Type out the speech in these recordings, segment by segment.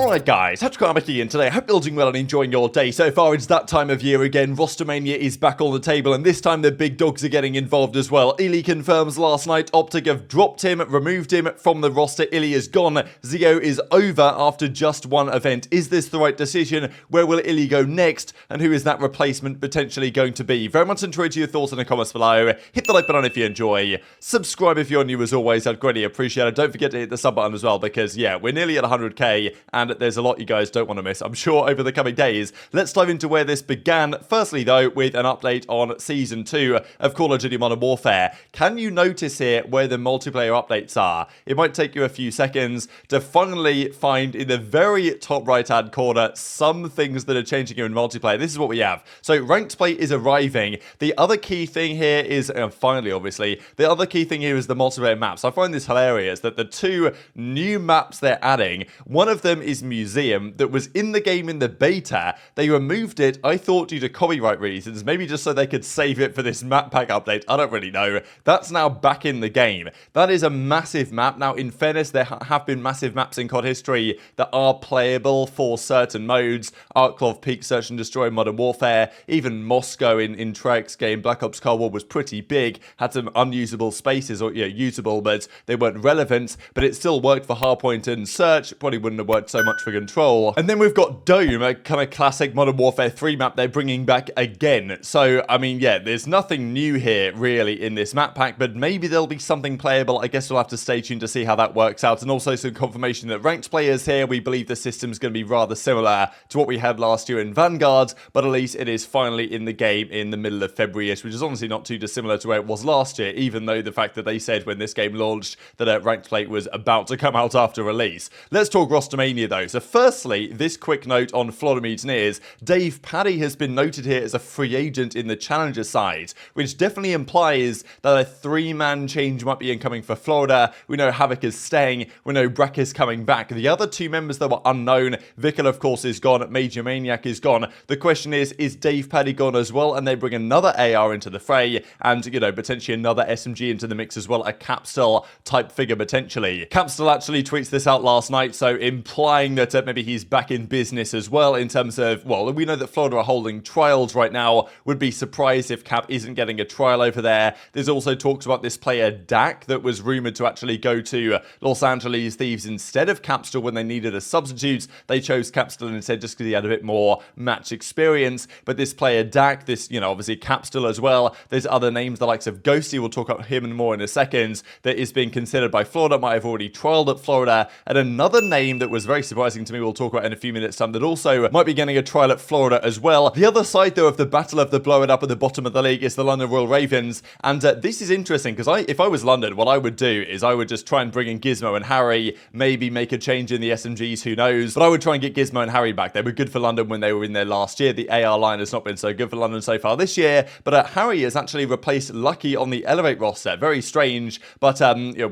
Alright guys, TacticalRab here, and today I hope you're all doing well and enjoying your day. So far it's that time of year again, Rostermania is back on the table, and this time the big dogs are getting involved as well. iLLeY confirms last night OpTic have dropped him, removed him from the roster. iLLeY is gone, Zio is over after just one event. Is this the right decision? Where will iLLeY go next? And who is that replacement potentially going to be? Very much enjoyed your thoughts in the comments below. Hit the like button if you enjoy. Subscribe if you're new as always, I'd greatly appreciate it. Don't forget to hit the sub button as well, because yeah, we're nearly at 100k and there's a lot you guys don't want to miss, I'm sure, over the coming days. Let's dive into where this began. Firstly, though, with an update on Season 2 of Call of Duty Modern Warfare. Can you notice here where the multiplayer updates are? It might take you a few seconds to finally find in the very top right-hand corner some things that are changing here in multiplayer. This is what we have. So, ranked play is arriving. The other key thing here is, finally, obviously, the other key thing here is the multiplayer maps. I find this hilarious that the two new maps they're adding, one of them is Museum, that was in the game in the beta. They removed it, I thought, due to copyright reasons, maybe just so they could save it for this map pack update. I don't really know. That's now back in the game. That is a massive map. Now, in fairness, there have been massive maps in COD history that are playable for certain modes. Arclov, Peak, Search and Destroy, Modern Warfare, even Moscow in Treyarch's game, Black Ops Cold War, was pretty big, had some unusable spaces, or usable, but they weren't relevant, but it still worked for Hardpoint and Search. Probably wouldn't have worked so much for Control. And then we've got Dome, a kind of classic Modern Warfare 3 map they're bringing back again. So, I mean, yeah, there's nothing new here, really, in this map pack, but maybe there'll be something playable. I guess we'll have to stay tuned to see how that works out, and also some confirmation that ranked players here, we believe the system's going to be rather similar to what we had last year in Vanguard, but at least it is finally in the game in the middle of February-ish, which is honestly not too dissimilar to where it was last year, even though the fact that they said when this game launched that ranked play was about to come out after release. Let's talk Rostermania, though. So firstly, this quick note on Florida Mutineers. Dave Paddy has been noted here as a free agent in the Challenger side, which definitely implies that a three-man change might be incoming for Florida. We know Havoc is staying. We know Brack is coming back. The other two members that were unknown, Vickle, of course, is gone. Major Maniac is gone. The question is Dave Paddy gone as well? And they bring another AR into the fray and, potentially another SMG into the mix as well, a Capsule type figure potentially. Capsule actually tweets this out last night, so implying that maybe he's back in business as well, in terms of, well, we know that Florida are holding trials right now. Would be surprised if Cap isn't getting a trial over there. There's also talks about this player Dak that was rumored to actually go to Los Angeles Thieves instead of Capsule when they needed a substitute. They chose Capsule instead just because he had a bit more match experience. But this player Dak, this, obviously Capsule as well. There's other names, the likes of Ghosty, we'll talk about him and more in a second, that is being considered by Florida, might have already trialed at Florida. And another name that was very surprising to me, we'll talk about in a few minutes time, that also might be getting a trial at Florida as well. The other side, though, of the battle of the blow it up at the bottom of the league is the London Royal Ravens. And this is interesting, because if I was London, what I would do is I would just try and bring in Gizmo and Harry, maybe make a change in the SMGs, who knows. But I would try and get Gizmo and Harry back. They were good for London when they were in there last year. The AR line has not been so good for London so far this year, but Harry has actually replaced Lucky on the Elevate roster. Very strange, but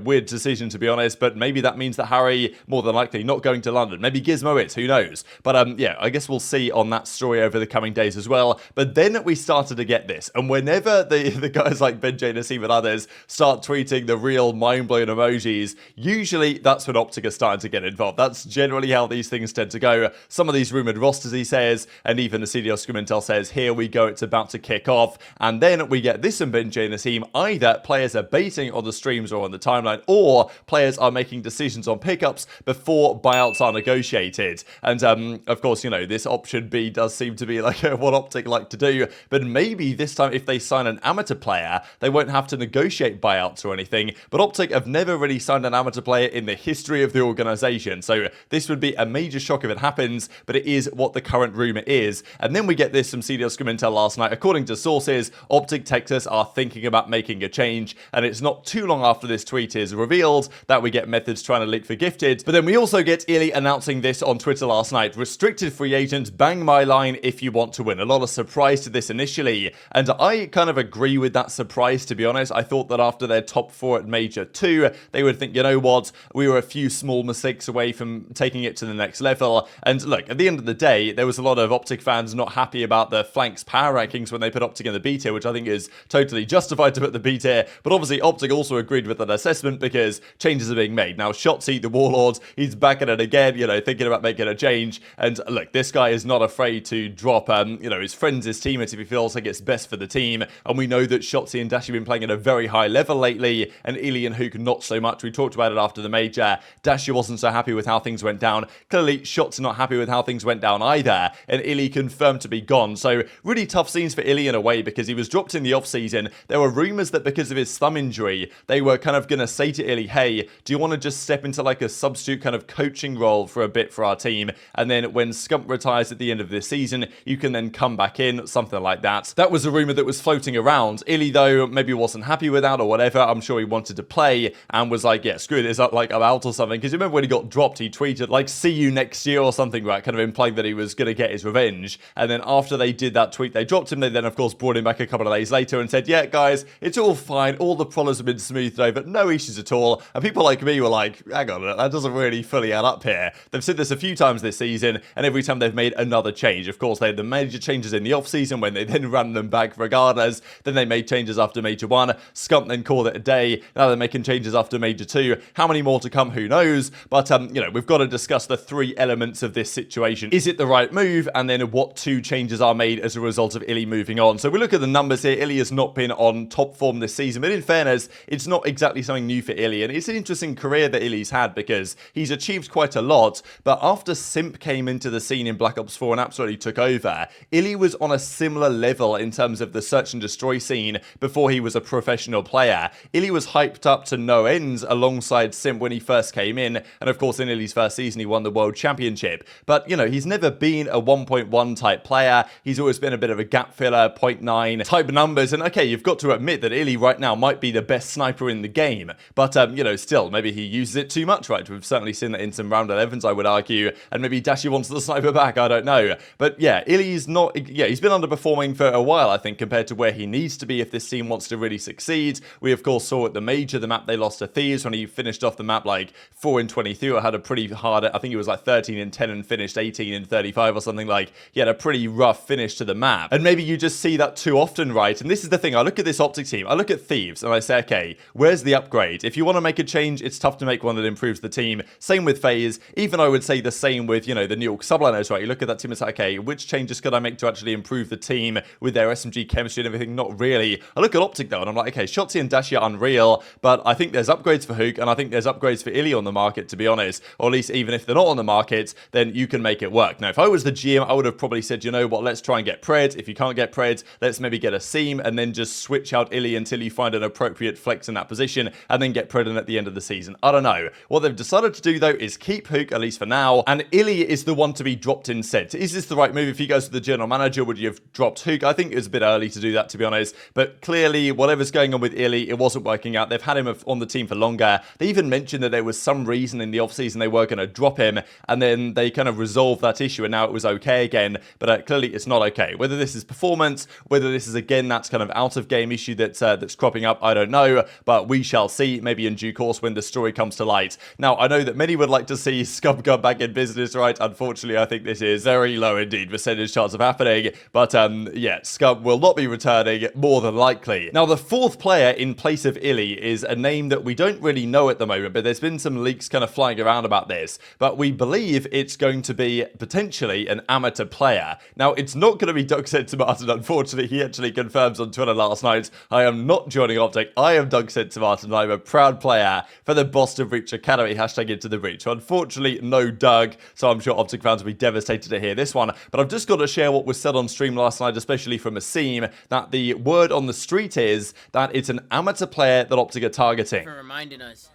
weird decision, to be honest. But maybe that means that Harry, more than likely, not going to London. Maybe Gizmo is, who knows. But yeah, I guess we'll see on that story over the coming days as well. But then we started to get this, and whenever the guys like Ben JoeDeceives and others start tweeting the real mind-blowing emojis, usually that's when OpTic are starting to get involved. That's generally how these things tend to go. Some of these rumored rosters, he says, and even the CDL Scump says, here we go, it's about to kick off. And then we get this from Ben JoeDeceives. Either players are baiting on the streams or on the timeline, or players are making decisions on pickups before buyouts are negotiated. And of course, this option B does seem to be like what OpTic like to do, but maybe this time if they sign an amateur player, they won't have to negotiate buyouts or anything. But OpTic have never really signed an amateur player in the history of the organization, so this would be a major shock if it happens, but it is what the current rumor is. And then we get this from CDL Scump last night. According to sources, OpTic Texas are thinking about making a change, and it's not too long after this tweet is revealed that we get methods trying to leak for gifted. But then we also get iLLeY announcing this on Twitter last night. Restricted free agent, bang my line if you want to win. A lot of surprise to this initially, and I kind of agree with that surprise, to be honest. I thought that after their top 4 at Major 2, they would think, you know what, we were a few small mistakes away from taking it to the next level. And look, at the end of the day, there was a lot of OpTic fans not happy about the Flanks power rankings when they put OpTic in the B tier, which I think is totally justified to put the B tier. But obviously, OpTic also agreed with that assessment because changes are being made. Now, Shotzzy, the Warlord, he's back at it again. you know, thinking about making a change. And look, this guy is not afraid to drop, you know, his friends, his teammates if he feels like it's best for the team. And we know that Shotzzy and Dashy have been playing at a very high level lately, and iLLeY and Huke not so much. We talked about it after the major. Dashy wasn't so happy with how things went down. Clearly, Shotzzy not happy with how things went down either, and iLLeY confirmed to be gone. So really tough scenes for iLLeY in a way, because he was dropped in the off-season. There were rumours that because of his thumb injury, they were kind of going to say to iLLeY, hey, do you want to just step into like a substitute kind of coaching role for a bit for our team, and then when Scump retires at the end of this season, you can then come back in, something like that. That was a rumour that was floating around. iLLeY, though, maybe wasn't happy with that or whatever. I'm sure he wanted to play and was like, yeah, screw it, is that like I'm out or something? Because you remember when he got dropped, he tweeted like, see you next year or something, right? Kind of implying that he was going to get his revenge. And then after they did that tweet, they dropped him. They then, of course, brought him back a couple of days later and said, yeah, guys, it's all fine. All the problems have been smoothed over. No issues at all. And people like me were like, hang on, that doesn't really fully add up here. They've said this a few times this season, and every time they've made another change. Of course, they had the major changes in the off-season when they then ran them back regardless. Then they made changes after Major 1. Scump then called it a day. Now they're making changes after Major 2. How many more to come? Who knows? But, you know, we've got to discuss the three elements of this situation. Is it the right move? And then what two changes are made as a result of iLLeY moving on? So we look at the numbers here. iLLeY has not been on top form this season, but in fairness, it's not exactly something new for iLLeY. And it's an interesting career that iLLeY's had because he's achieved quite a lot. But after Simp came into the scene in Black Ops 4 and absolutely took over, iLLeY was on a similar level in terms of the search and destroy scene before he was a professional player. iLLeY was hyped up to no ends alongside Simp when he first came in, and of course in iLLeY's first season he won the World Championship. But, you know, he's never been a 1.1 type player. He's always been a bit of a gap filler, 0.9 type numbers, and okay, you've got to admit that iLLeY right now might be the best sniper in the game, but, you know, still, maybe he uses it too much, right? We've certainly seen that in some round 11s, I would argue, and maybe Dashy wants the sniper back, I don't know. But yeah, iLLeY's not, yeah, he's been underperforming for a while, I think, compared to where he needs to be if this team wants to really succeed. We, of course, saw at the major, the map they lost to Thieves, when he finished off the map like 4-23, or had a pretty hard, I think it was like 13-10 and finished 18-35 or something. Like, he had a pretty rough finish to the map. And maybe you just see that too often, right? And this is the thing, I look at this OpTic team, I look at Thieves, and I say, okay, where's the upgrade? If you want to make a change, it's tough to make one that improves the team. Same with FaZe, even I would say the same with, you know, the New York subliners, right? You look at that team and say, okay, which changes could I make to actually improve the team with their SMG chemistry and everything? Not really. I look at OpTic though, and I'm like, okay, Shotzzy and Dashy are unreal, but I think there's upgrades for Huke, and I think there's upgrades for iLLeY on the market, to be honest. Or at least even if they're not on the market, then you can make it work. Now, if I was the GM, I would have probably said, you know what, let's try and get Pred. If you can't get Pred, let's maybe get a seam, and then just switch out iLLeY until you find an appropriate flex in that position, and then get Pred in at the end of the season. I don't know. What they've decided to do, though, is keep Huke, at least for now, and iLLeY is the one to be dropped instead. Is this the right move? If he goes to the general manager, would you have dropped Huke? I think it was a bit early to do that, to be honest, but clearly, whatever's going on with iLLeY, it wasn't working out. They've had him on the team for longer. They even mentioned that there was some reason in the offseason they were going to drop him, and then they kind of resolved that issue, and now it was okay again, but clearly it's not okay. Whether this is performance, whether this is, again, that's kind of out-of-game issue that's cropping up, I don't know, but we shall see, maybe in due course when the story comes to light. Now, I know that many would like to see Scump come back in business, right? Unfortunately, I think this is very low indeed, percentage chance of happening, but yeah, Scump will not be returning, more than likely. Now, the fourth player in place of iLLeY is a name that we don't really know at the moment, but there's been some leaks kind of flying around about this, but we believe it's going to be potentially an amateur player. Now, it's not going to be DuckSenseMartin, unfortunately. He actually confirms on Twitter last night, I am not joining OpTic, I am DuckSenseMartin, I'm a proud player for the Boston Breach Academy, hashtag into the breach. So unfortunately, no Doug, so I'm sure OpTic fans will be devastated to hear this one, but I've just got to share what was said on stream last night, especially from Asim, that the word on the street is that it's an amateur player that OpTic are targeting. For reminding us.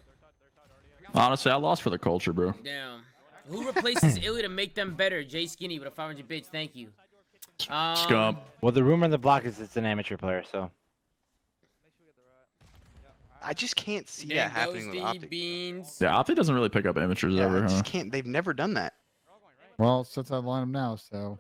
Honestly, I lost for the culture, bro. Damn. Who replaces iLLeY to make them better? Jay Skinny with a 500 bits. Thank you. Scump. Well, the rumor in the block is it's an amateur player, so. I just can't see There that happening with goes the OpTic. beans. Yeah, OpTic doesn't really pick up amateurs Yeah, ever, I huh? just can't. They've never done that. Well, since I line them now, so.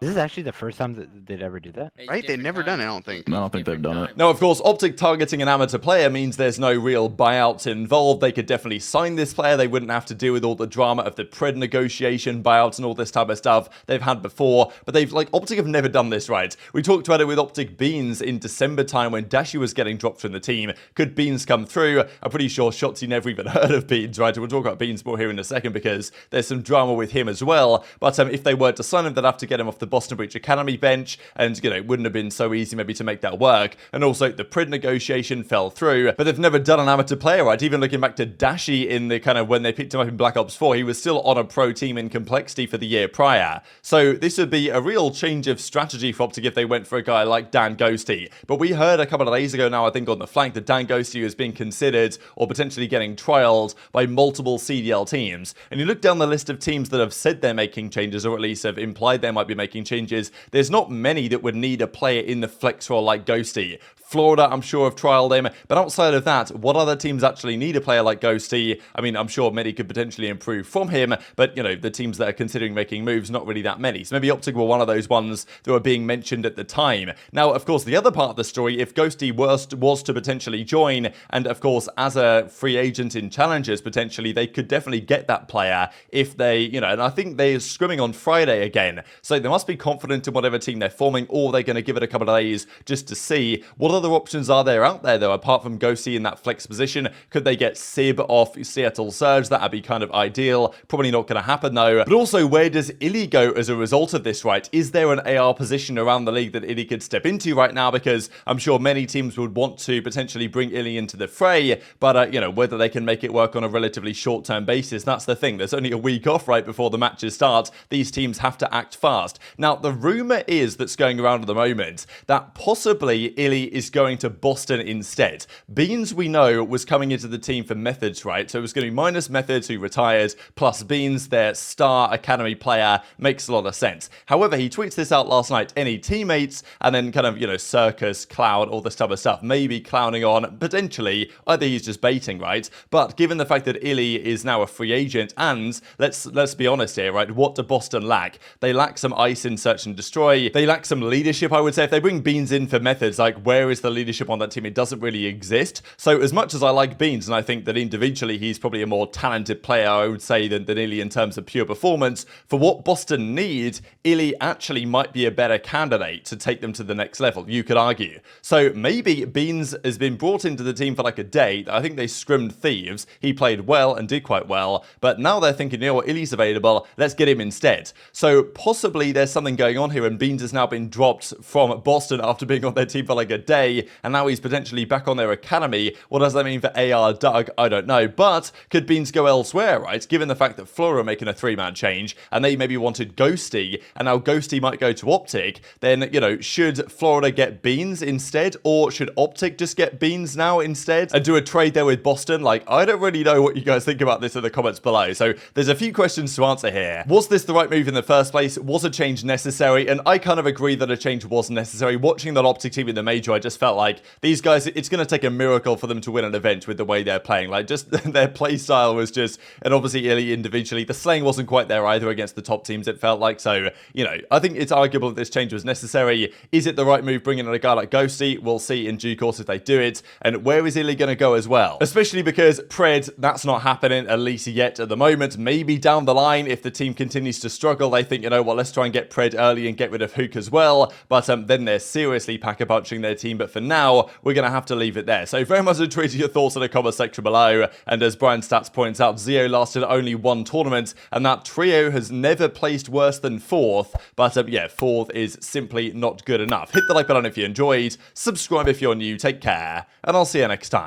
This is actually the first time that they'd ever do that. It's Right? They've different never done it, I times. don't think. I don't think they've Different done it. times. Now, of course, OpTic targeting an amateur player means there's no real buyouts involved. They could definitely sign this player. They wouldn't have to deal with all the drama of the pred negotiation, buyouts, and all this type of stuff they've had before. But they've, like, OpTic have never done this right. We talked about it with OpTic Beans in December time when Dashy was getting dropped from the team. Could Beans come through? I'm pretty sure Shotzzy never even heard of Beans, right? We'll talk about Beans more here in a second because there's some drama with him as well. But if they were to sign him, they'd have to get him off the Boston Breach Academy bench, and, you know, it wouldn't have been so easy maybe to make that work. And also, the pred negotiation fell through, but they've never done an amateur player, right? Even looking back to Dashy in the kind of when they picked him up in Black Ops 4, he was still on a pro team in Complexity for the year prior. So this would be a real change of strategy for OpTic if they went for a guy like Dan Ghosty. But we heard a couple of days ago now, I think on the flank, that Dan Ghosty is being considered or potentially getting trialed by multiple CDL teams. And you look down the list of teams that have said they're making changes, or at least have implied they might be making changes, there's not many that would need a player in the flex role like Ghosty. Florida, I'm sure, have trialed him, but outside of that, what other teams actually need a player like Ghosty? I mean, I'm sure many could potentially improve from him, but, you know, the teams that are considering making moves, not really that many. So maybe OpTic were one of those ones that were being mentioned at the time. Now, of course, the other part of the story, if Ghosty was to potentially join, and of course, as a free agent in Challengers, potentially, they could definitely get that player if they, you know, and I think they're scrimming on Friday again, so they must be confident in whatever team they're forming, or they're going to give it a couple of days just to see what other options are there out there, though, apart from Ghosty in that flex position. Could they get Sib off Seattle Surge? That'd be kind of ideal. Probably not going to happen, though. But also, where does iLLeY go as a result of this, right? Is there an AR position around the league that iLLeY could step into right now? Because I'm sure many teams would want to potentially bring iLLeY into the fray, but, you know, whether they can make it work on a relatively short-term basis, that's the thing. There's only a week off right before the matches start. These teams have to act fast. Now, the rumor is that's going around at the moment that possibly iLLeY is going to Boston instead. Beans, we know, was coming into the team for Methods, right? So it was going to be minus Methods, who retired, plus Beans, their star academy player. Makes a lot of sense. However, he tweets this out last night, any teammates, and then kind of, you know, Circus, Cloud, all this type of stuff, maybe clowning on, potentially, either he's just baiting, right? But given the fact that iLLeY is now a free agent, and let's be honest here, right? What do Boston lack? They lack some ice in Search and Destroy. They lack some leadership, I would say. If they bring Beans in for Methods, like, where is the leadership on that team? It doesn't really exist. So as much as I like Beans, and I think that individually he's probably a more talented player, I would say, than iLLeY in terms of pure performance, for what Boston need, iLLeY actually might be a better candidate to take them to the next level, you could argue. So maybe Beans has been brought into the team for like a day. I think they scrimmed Thieves. He played well and did quite well, but now they're thinking, you know what, iLLeY's available, let's get him instead. So possibly there's something going on here, and Beans has now been dropped from Boston after being on their team for like a day, and now he's potentially back on their academy. What does that mean for AR Doug? I don't know, but could Beans go elsewhere, right? Given the fact that Flora are making a three-man change, and they maybe wanted Ghosty, and now Ghosty might go to OpTic, then, you know, should Florida get Beans instead, or should OpTic just get Beans now instead, and do a trade there with Boston? Like, I don't really know what you guys think about this in the comments below, so there's a few questions to answer here. Was this the right move in the first place? Was a change necessary? And I kind of agree that a change was necessary. Watching that OpTic team in the major, I just felt like these guys, it's going to take a miracle for them to win an event with the way they're playing. Like, just their play style was just, and obviously iLLeY individually, the slaying wasn't quite there either against the top teams, it felt like. So, you know, I think it's arguable that this change was necessary. Is it the right move bringing in a guy like Ghosty? We'll see in due course if they do it. And where is iLLeY going to go as well? Especially because Pred, that's not happening, at least yet at the moment. Maybe down the line, if the team continues to struggle, they think, you know what, let's try and get Pred early and get rid of Huke as well. But then they're seriously pack-a-punching their team. But for now, we're going to have to leave it there. So very much enjoyed your thoughts in the comment section below. And as Brian Stats points out, Zeo lasted only one tournament, and that trio has never placed worse than 4th. But yeah, 4th is simply not good enough. Hit the like button if you enjoyed, subscribe if you're new, take care, and I'll see you next time.